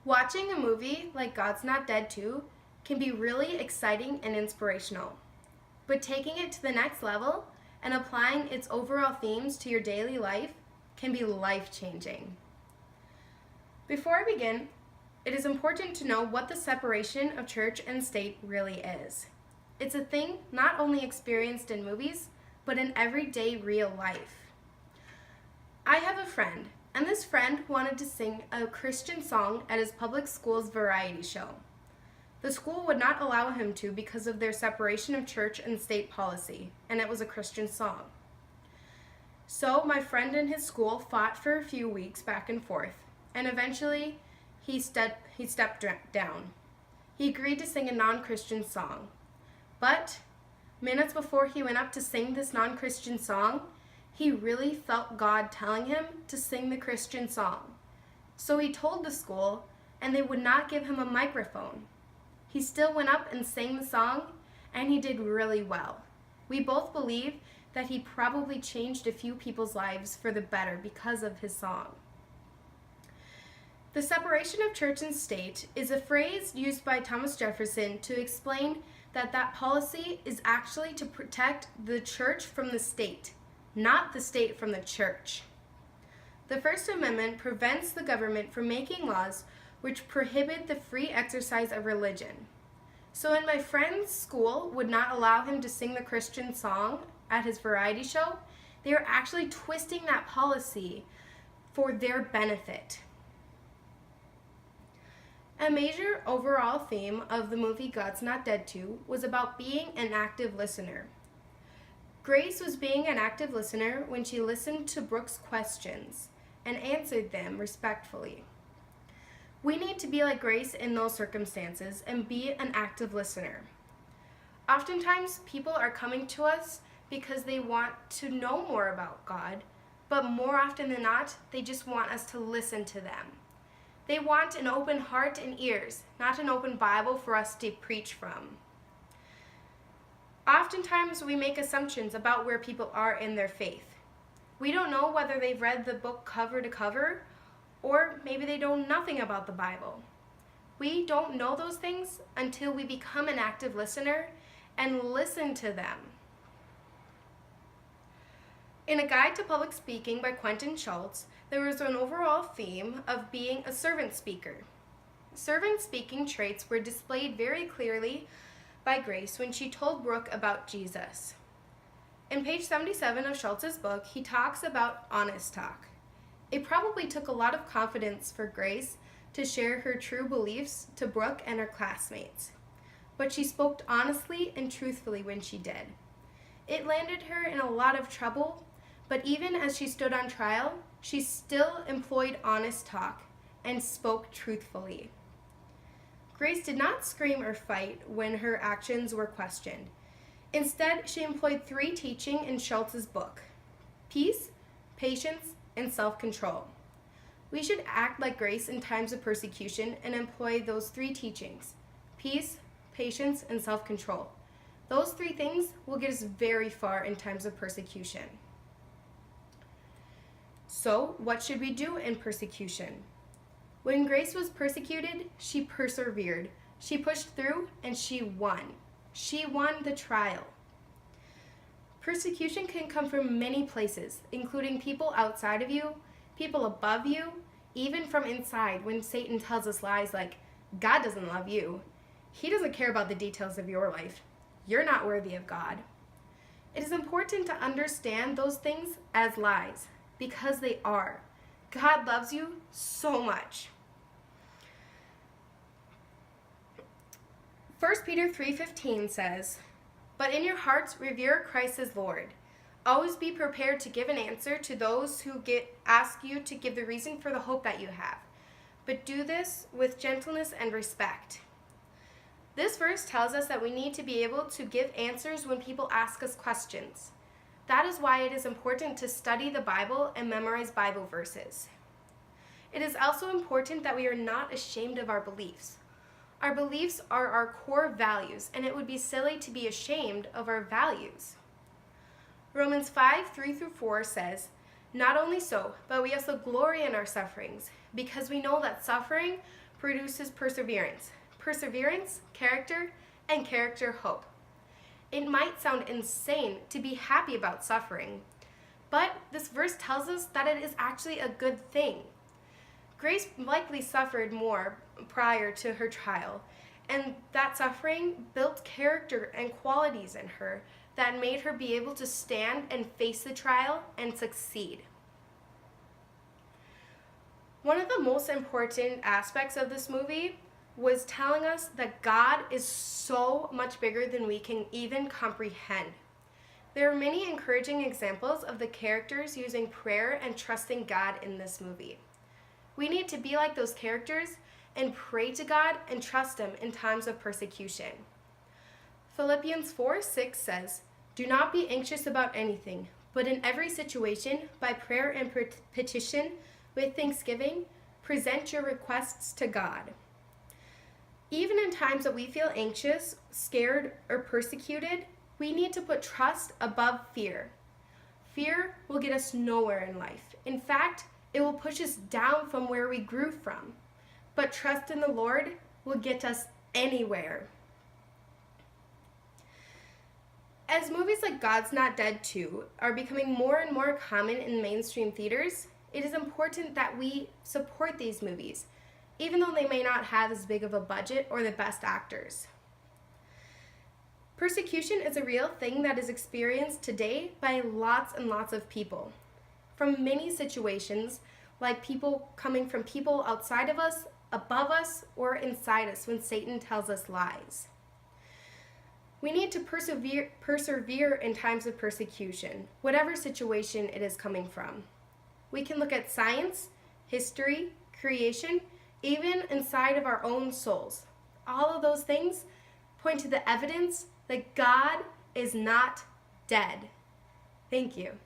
Watching a movie like God's Not Dead 2 can be really exciting and inspirational, but taking it to the next level and applying its overall themes to your daily life can be life-changing. Before I begin, it is important to know what the separation of church and state really is. It's a thing not only experienced in movies, but in everyday real life. I have a friend, and this friend wanted to sing a Christian song at his public school's variety show. The school would not allow him to because of their separation of church and state policy, and it was a Christian song. So my friend and his school fought for a few weeks back and forth, and eventually he stepped down. He agreed to sing a non-Christian song. But minutes before he went up to sing this non-Christian song, he really felt God telling him to sing the Christian song. So he told the school, and they would not give him a microphone. He still went up and sang the song, and he did really well. We both believe that he probably changed a few people's lives for the better because of his song. The separation of church and state is a phrase used by Thomas Jefferson to explain that policy is actually to protect the church from the state, not the state from the church. The First Amendment prevents the government from making laws which prohibit the free exercise of religion. So when my friend's school would not allow him to sing the Christian song at his variety show, they are actually twisting that policy for their benefit. A major overall theme of the movie God's Not Dead 2 was about being an active listener. Grace was being an active listener when she listened to Brooke's questions and answered them respectfully. We need to be like Grace in those circumstances and be an active listener. Oftentimes, people are coming to us because they want to know more about God, but more often than not, they just want us to listen to them. They want an open heart and ears, not an open Bible for us to preach from. Oftentimes, we make assumptions about where people are in their faith. We don't know whether they've read the book cover to cover, or maybe they know nothing about the Bible. We don't know those things until we become an active listener and listen to them. In A Guide to Public Speaking by Quentin Schultz, there was an overall theme of being a servant speaker. Servant speaking traits were displayed very clearly by Grace when she told Brooke about Jesus. In page 77 of Schultz's book, he talks about honest talk. It probably took a lot of confidence for Grace to share her true beliefs to Brooke and her classmates, but she spoke honestly and truthfully when she did. It landed her in a lot of trouble, but even as she stood on trial, she still employed honest talk and spoke truthfully. Grace did not scream or fight when her actions were questioned. Instead, she employed 3 teachings in Schultz's book: peace, patience, and self-control. We should act like Grace in times of persecution and employ those 3 teachings: peace, patience, and self-control. Those 3 things will get us very far in times of persecution. So, what should we do in persecution? When Grace was persecuted, she persevered. She pushed through and she won. She won the trial. Persecution can come from many places, including people outside of you, people above you, even from inside when Satan tells us lies like, God doesn't love you. He doesn't care about the details of your life. You're not worthy of God. It is important to understand those things as lies, because they are. God loves you so much. 1 Peter 3:15 says, "But in your hearts revere Christ as Lord. Always be prepared to give an answer to those who ask you to give the reason for the hope that you have. But do this with gentleness and respect." This verse tells us that we need to be able to give answers when people ask us questions. That is why it is important to study the Bible and memorize Bible verses. It is also important that we are not ashamed of our beliefs. Our beliefs are our core values, and it would be silly to be ashamed of our values. Romans 5:3-4 says, "Not only so, but we also glory in our sufferings, because we know that suffering produces perseverance. Perseverance, character, and character, hope. It might sound insane to be happy about suffering, but this verse tells us that it is actually a good thing. Grace likely suffered more prior to her trial, and that suffering built character and qualities in her that made her be able to stand and face the trial and succeed. One of the most important aspects of this movie was telling us that God is so much bigger than we can even comprehend. There are many encouraging examples of the characters using prayer and trusting God in this movie. We need to be like those characters and pray to God and trust Him in times of persecution. Philippians 4:6 says, "Do not be anxious about anything, but in every situation, by prayer and petition, with thanksgiving, present your requests to God." Even in times that we feel anxious, scared, or persecuted, we need to put trust above fear. Fear will get us nowhere in life. In fact, it will push us down from where we grew from. But trust in the Lord will get us anywhere. As movies like God's Not Dead 2 are becoming more and more common in mainstream theaters, it is important that we support these movies, even though they may not have as big of a budget or the best actors. Persecution is a real thing that is experienced today by lots and lots of people. From many situations, like people coming from people outside of us, above us, or inside us when Satan tells us lies. We need to persevere in times of persecution, whatever situation it is coming from. We can look at science, history, creation, even inside of our own souls. All of those things point to the evidence that God is not dead. Thank you.